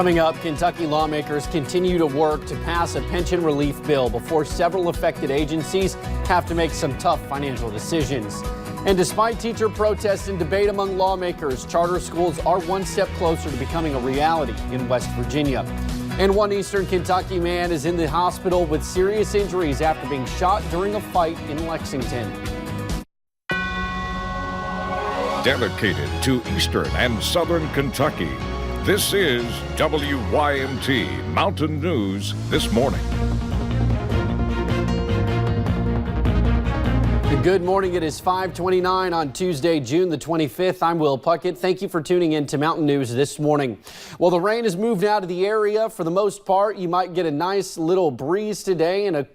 Coming up, Kentucky lawmakers continue to work to pass a pension relief bill before several affected agencies have to make some tough financial decisions. And despite teacher protests and debate among lawmakers, charter schools are one step closer to becoming a reality in West Virginia. And one eastern Kentucky man is in the hospital with serious injuries after being shot during a fight in Lexington. Dedicated to eastern and southern Kentucky, this is WYMT Mountain News This Morning. Good morning. It is 5:29 on Tuesday, June the 25th. I'm Will Puckett. Thank you for tuning in to Mountain News This Morning. Well, the rain has moved out of the area for the most part. You might get a nice little breeze today and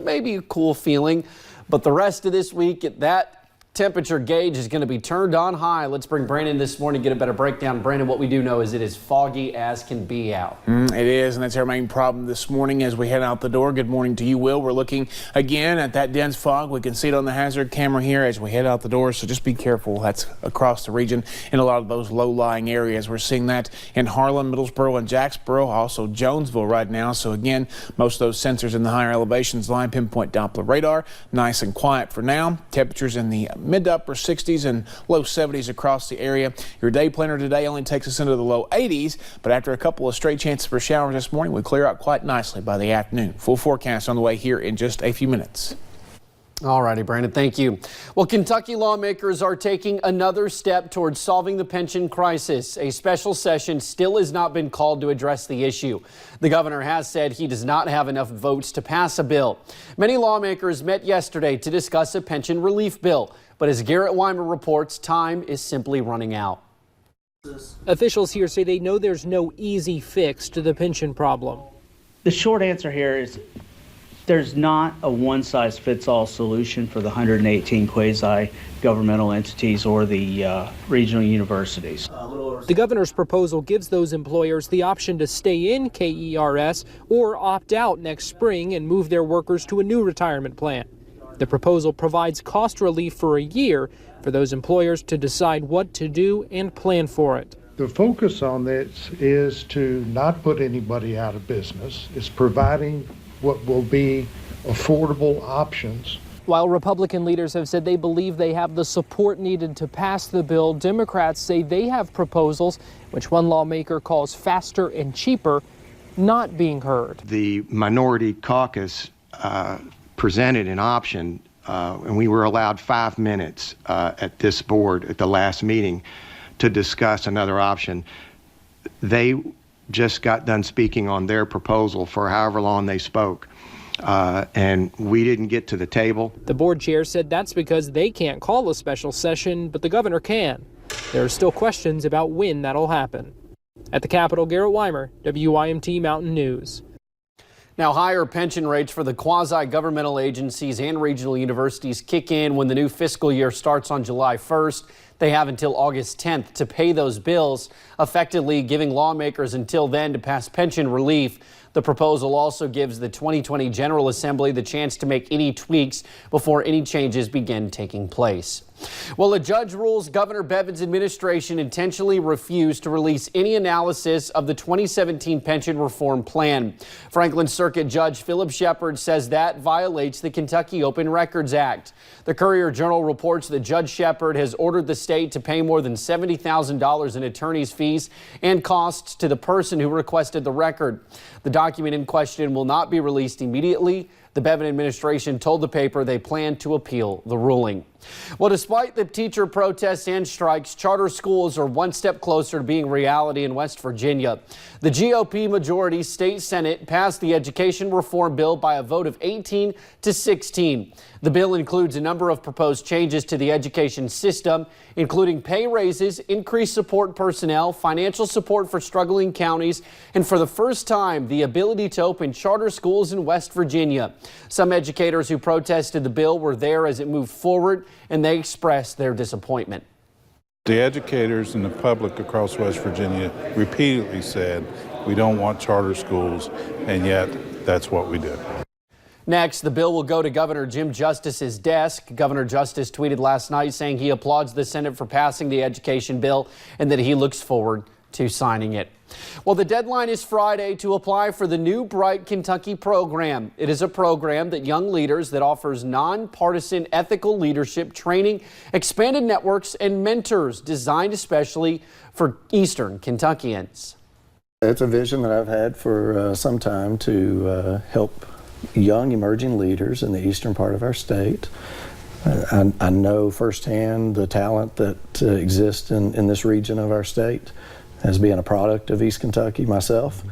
maybe a cool feeling. But the rest of this week, that temperature gauge is going to be turned on high. Let's bring Brandon this morning to get a better breakdown. Brandon, what we do know is it is foggy as can be out. It is, and that's our main problem this morning as we head out the door. Good morning to you, Will. We're looking again at that dense fog. We can see it on the hazard camera here as we head out the door, so just be careful. That's across the region in a lot of those low-lying areas. We're seeing that in Harlan, Middlesboro, and Jacksboro, also Jonesville right now. So again, most of those sensors in the higher elevations line pinpoint Doppler radar. Nice and quiet for now. Temperatures in the mid to upper 60s and low 70s across the area. Your day planner today only takes us into the low 80s, but after a couple of straight chances for showers this morning, we clear out quite nicely by the afternoon. Full forecast on the way here in just a few minutes. All righty, Brandon, thank you. Well, Kentucky lawmakers are taking another step towards solving the pension crisis. A special session still has not been called to address the issue. The governor has said he does not have enough votes to pass a bill. Many lawmakers met yesterday to discuss a pension relief bill. But as Garrett Weimer reports, time is simply running out. Officials here say they know there's no easy fix to the pension problem. The short answer here is there's not a one-size-fits-all solution for the 118 quasi-governmental entities or the regional universities. The governor's proposal gives those employers the option to stay in KERS or opt out next spring and move their workers to a new retirement plan. The proposal provides cost relief for a year for those employers to decide what to do and plan for it. The focus on this is to not put anybody out of business. It's providing what will be affordable options. While Republican leaders have said they believe they have the support needed to pass the bill, Democrats say they have proposals, which one lawmaker calls faster and cheaper, not being heard. The minority caucus presented an option, and we were allowed 5 minutes at this board at the last meeting to discuss another option. They just got done speaking on their proposal for however long they spoke, and we didn't get to the table. The board chair said that's because they can't call a special session, but the governor can. There are still questions about when that'll happen. At the Capitol, Garrett Weimer, WYMT Mountain News. Now, higher pension rates for the quasi-governmental agencies and regional universities kick in when the new fiscal year starts on July 1st. They have until August 10th to pay those bills, effectively giving lawmakers until then to pass pension relief. The proposal also gives the 2020 General Assembly the chance to make any tweaks before any changes begin taking place. Well, a judge rules Governor Bevin's administration intentionally refused to release any analysis of the 2017 pension reform plan. Franklin Circuit Judge Philip Shepard says that violates the Kentucky Open Records Act. The Courier-Journal reports that Judge Shepard has ordered the state to pay more than $70,000 in attorney's fees and costs to the person who requested the record. The document in question will not be released immediately. The Bevin administration told the paper they plan to appeal the ruling. Well, despite the teacher protests and strikes, charter schools are one step closer to being reality in West Virginia. The GOP majority state Senate passed the education reform bill by a vote of 18 to 16. The bill includes a number of proposed changes to the education system, including pay raises, increased support personnel, financial support for struggling counties, and for the first time, the ability to open charter schools in West Virginia. Some educators who protested the bill were there as it moved forward, and they expressed their disappointment. The educators and the public across West Virginia repeatedly said we don't want charter schools, and yet that's what we did. Next, the bill will go to Governor Jim Justice's desk. Governor Justice tweeted last night saying he applauds the Senate for passing the education bill and that he looks forward to signing it. Well, the deadline is Friday to apply for the new Bright Kentucky program. It is a program that young leaders that offers nonpartisan ethical leadership training, expanded networks, and mentors designed especially for Eastern Kentuckians. It's a vision that I've had for some time to help young emerging leaders in the eastern part of our state. I know firsthand the talent that exists in this region of our state as being a product of East Kentucky myself.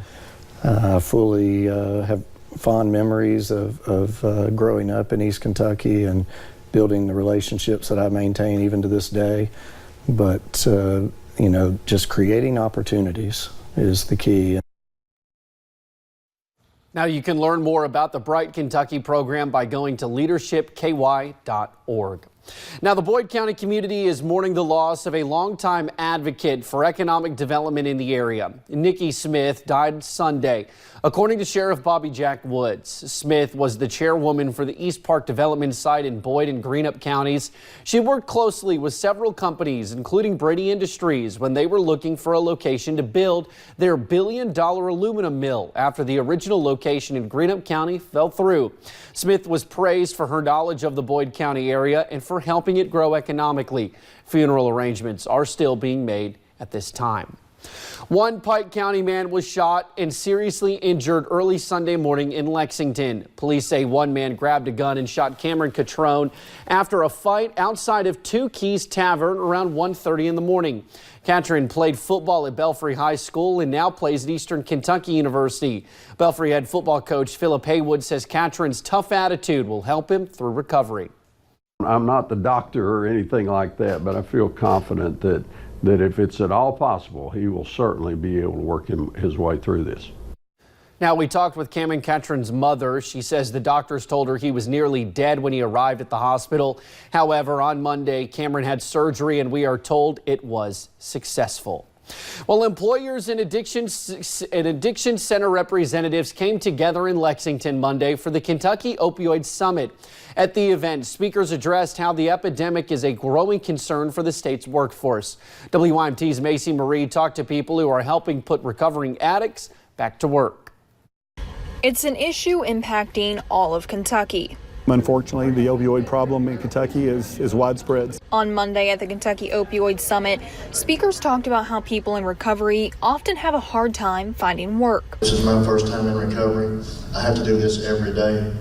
I fully have fond memories of growing up in East Kentucky and building the relationships that I maintain even to this day. But, you know, just creating opportunities is the key. Now you can learn more about the Bright Kentucky program by going to leadershipky.org. Now the Boyd County community is mourning the loss of a longtime advocate for economic development in the area. Nikki Smith died Sunday. According to Sheriff Bobby Jack Woods, Smith was the chairwoman for the East Park Development site in Boyd and Greenup counties. She worked closely with several companies, including Brady Industries, when they were looking for a location to build their billion-dollar aluminum mill after the original location in Greenup County fell through. Smith was praised for her knowledge of the Boyd County area and for helping it grow economically. Funeral arrangements are still being made at this time. One Pike County man was shot and seriously injured early Sunday morning in Lexington. Police say one man grabbed a gun and shot Cameron Catrone after a fight outside of Two Keys Tavern around 1:30 in the morning. Catrone played football at Belfry High School and now plays at Eastern Kentucky University. Belfry head football coach Philip Haywood says Catrone's tough attitude will help him through recovery. I'm not the doctor or anything like that, but I feel confident that if it's at all possible, he will certainly be able to work his way through this. Now, we talked with Cameron Catrone's mother. She says the doctors told her he was nearly dead when he arrived at the hospital. However, on Monday, Cameron had surgery and we are told it was successful. Well, employers and addiction center representatives came together in Lexington Monday for the Kentucky Opioid Summit. At the event, speakers addressed how the epidemic is a growing concern for the state's workforce. WYMT's Macy Marie talked to people who are helping put recovering addicts back to work. It's an issue impacting all of Kentucky. Unfortunately, the opioid problem in Kentucky is widespread. On Monday at the Kentucky Opioid Summit, speakers talked about how people in recovery often have a hard time finding work. This is my first time in recovery. I have to do this every day,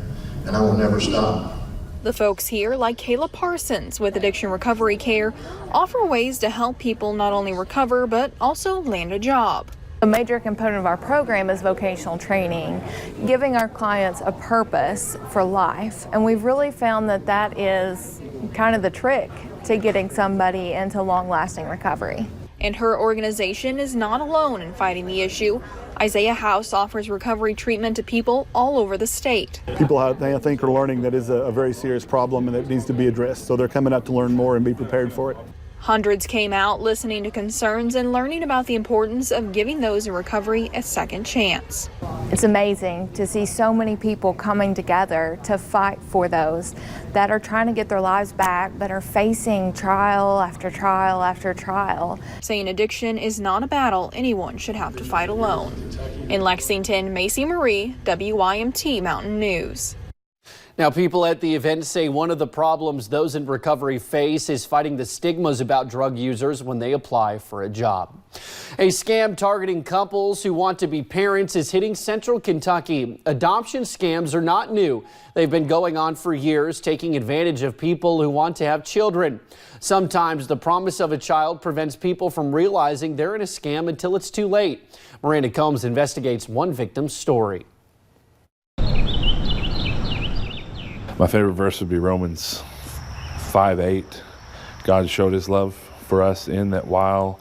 and I will never stop. The folks here, like Kayla Parsons with Addiction Recovery Care, offer ways to help people not only recover, but also land a job. A major component of our program is vocational training, giving our clients a purpose for life. And we've really found that that is kind of the trick to getting somebody into long-lasting recovery. And her organization is not alone in fighting the issue. Isaiah House offers recovery treatment to people all over the state. People, I think, are learning that is a very serious problem and that needs to be addressed. So they're coming out to learn more and be prepared for it. Hundreds came out listening to concerns and learning about the importance of giving those in recovery a second chance. It's amazing to see so many people coming together to fight for those that are trying to get their lives back, that are facing trial after trial after trial. Saying addiction is not a battle anyone should have to fight alone. In Lexington, Macy Marie, WYMT Mountain News. Now, people at the event say one of the problems those in recovery face is fighting the stigmas about drug users when they apply for a job. A scam targeting couples who want to be parents is hitting Central Kentucky. Adoption scams are not new. They've been going on for years, taking advantage of people who want to have children. Sometimes the promise of a child prevents people from realizing they're in a scam until it's too late. Miranda Combs investigates one victim's story. My favorite verse would be Romans 5:8. God showed his love for us in that while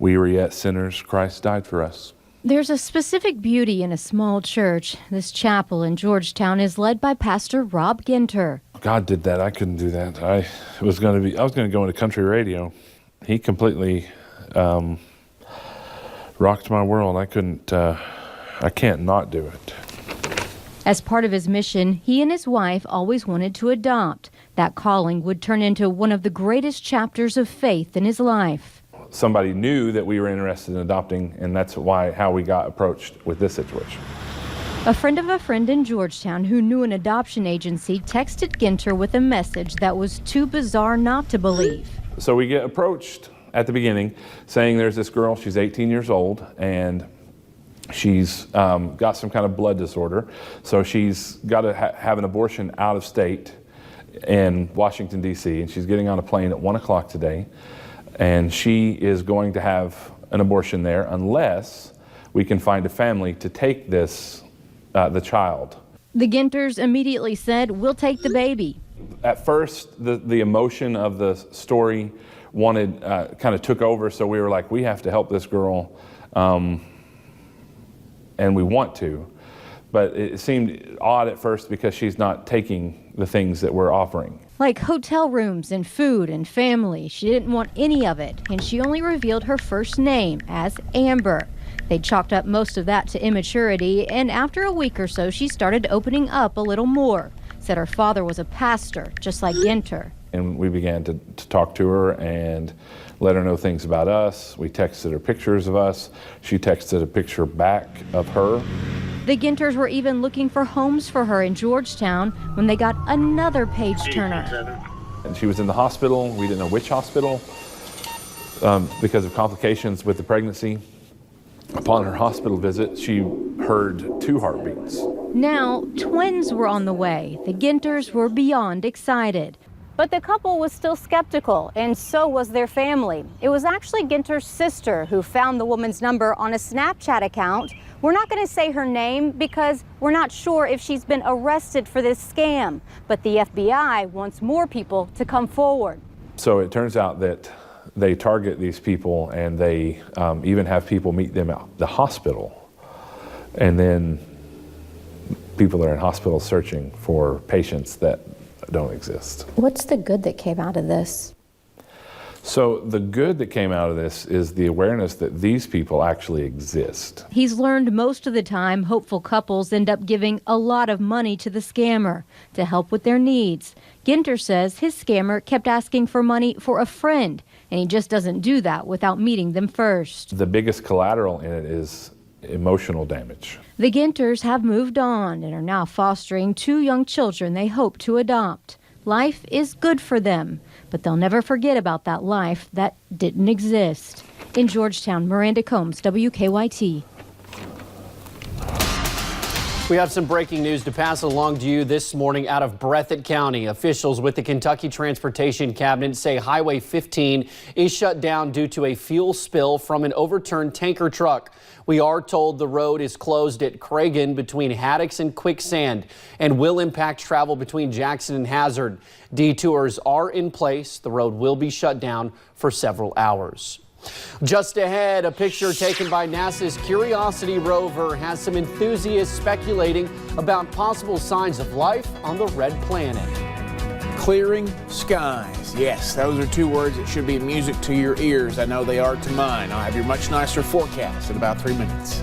we were yet sinners, Christ died for us. There's a specific beauty in a small church. This chapel in Georgetown is led by Pastor Rob Ginter. God did that. I couldn't do that. I was going to go into country radio. He completely rocked my world. I can't not do it. As part of his mission, he and his wife always wanted to adopt. That calling would turn into one of the greatest chapters of faith in his life. somebody knew that we were interested in adopting, and that's how we got approached with this situation. A friend of a friend in Georgetown who knew an adoption agency texted Ginter with a message that was too bizarre not to believe. So we get approached at the beginning saying there's this girl, she's 18 years old, and she's got some kind of blood disorder. So she's got to have an abortion out of state in Washington, D.C., and she's getting on a plane at 1 o'clock today. And she is going to have an abortion there unless we can find a family to take this, the child. The Ginters immediately said, "We'll take the baby." At first, the emotion of the story kind of took over, so we were like, we have to help this girl, and we want to. But it seemed odd at first because she's not taking the things that we're offering. Like hotel rooms and food and family. She didn't want any of it, and she only revealed her first name as Amber. They chalked up most of that to immaturity, and after a week or so, she started opening up a little more. Said her father was a pastor, just like Ginter. And we began to talk to her and let her know things about us. We texted her pictures of us. She texted a picture back of her. The Ginters were even looking for homes for her in Georgetown when they got another page turner. And she was in the hospital. We didn't know which hospital because of complications with the pregnancy. Upon her hospital visit, she heard 2 heartbeats. Now, twins were on the way. The Ginters were beyond excited. But the couple was still skeptical, and so was their family. It was actually Ginter's sister who found the woman's number on a Snapchat account. We're not going to say her name because we're not sure if she's been arrested for this scam, but the FBI wants more people to come forward. So it turns out that they target these people, and they even have people meet them at the hospital, and then people are in hospitals searching for patients that don't exist. What's the good that came out of this? So the good that came out of this is the awareness that these people actually exist. He's learned most of the time hopeful couples end up giving a lot of money to the scammer to help with their needs. Ginter says his scammer kept asking for money for a friend, and he just doesn't do that without meeting them first. The biggest collateral in it is emotional damage. The Ginters have moved on and are now fostering 2 young children they hope to adopt. Life is good for them, but they'll never forget about that life that didn't exist. In Georgetown, Miranda Combs, WKYT. We have some breaking news to pass along to you this morning out of Breathitt County. Officials with the Kentucky Transportation Cabinet say Highway 15 is shut down due to a fuel spill from an overturned tanker truck. We are told the road is closed at Cragen between Haddocks and Quicksand and will impact travel between Jackson and Hazard. Detours are in place. The road will be shut down for several hours. Just ahead, a picture taken by NASA's Curiosity rover has some enthusiasts speculating about possible signs of life on the red planet. Clearing skies. Yes, those are 2 words that should be music to your ears. I know they are to mine. I'll have your much nicer forecast in about 3 minutes.